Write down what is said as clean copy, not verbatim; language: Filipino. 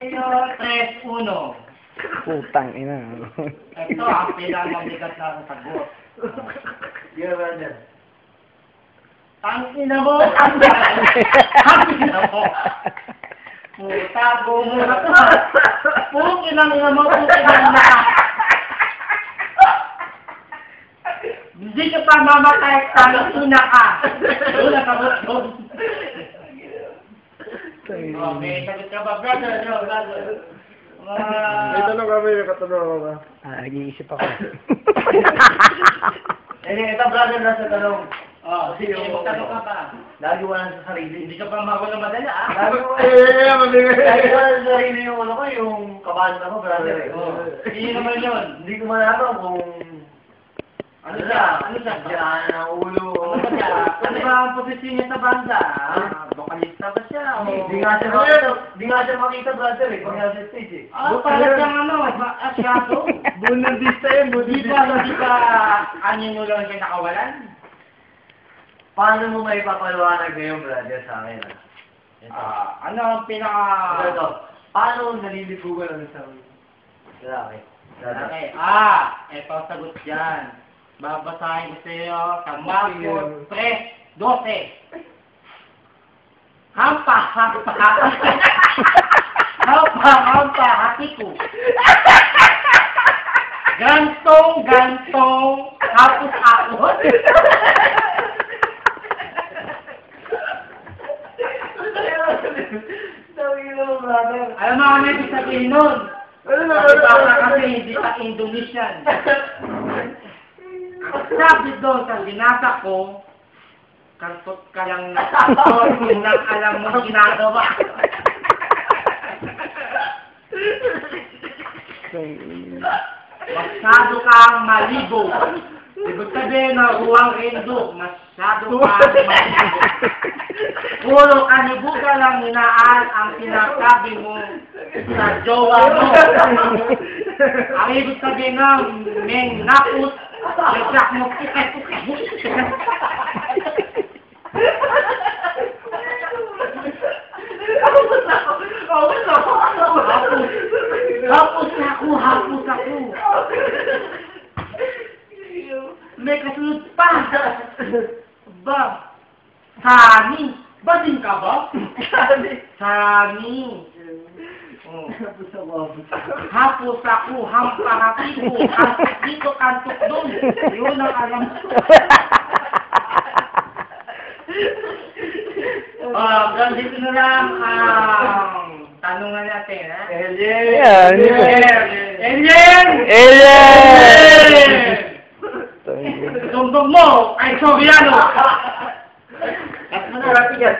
3-1. Putang ina. Ito ang pinakamabigat na sagot. Yeah, brother. Tangina mo! Tangina mo! Puta, bumura ka! Pukinang ina mo, pukinang na! Hindi ka pa mamatay, tangina ka! Doon na sagot doon. Okay, sagot ka ba, brother? No, brother. May tanong kami, may katanong ako ba? Nag-iisip ako. Ito, brother, nasa tanong. Sige, magtanong ka pa. Lagi wala sa sarili. Hindi ka pa mawala madala, ah? Lagi wala sa sarili yung ano ko, yung kabanda ko, brother. Hindi naman yun. Hindi ko malaman kung Ano siya? diyan ang ulo. Ano ba ang posisyon niya sa banda? Vokalista ba siya? Di nga siya makita, brother, eh. Pag nasa stage, eh. Pala siyang ano, asyado? Bunadista yun, Hindi ba, anyo lang siya nakawalan? Paano mo may papaliwanag ngayon, brother, sa akin, ah? Ito. Ano ang pinaka... Ito. Paano naliligugan ang isang lalaki? Okay, ito ang sagot dyan. Babasahin ko sa iyo sa Marcos 3:12. Hampa, hatiku. Gantong, hapos. Alam mo ano ibig sabihin nun? Kasi hindi pa Indonesian. Sabi doon sa binasa ko, kantot ka lang na kantot, yun lang alam mo ginagawa. Masyado kang maligo. Ibig sabihin na huwang indo, masyado kang maligo. Puro kanibuga lang hinaan ang sinasabi mo sa jowa mo. Ang ibig sabihin ng meng naput, nagsak mo Hapos ako. May kasunod pa. Ba? Sani. Basin ka ba? Sani. Hapos ako, hampahati ko, kantok dito, kantok doon. Yun ang alam ko. Dito na lang ang tanungan natin, ha? Alien! Tungtong mo, ay Soriano! At mo na, ratigas.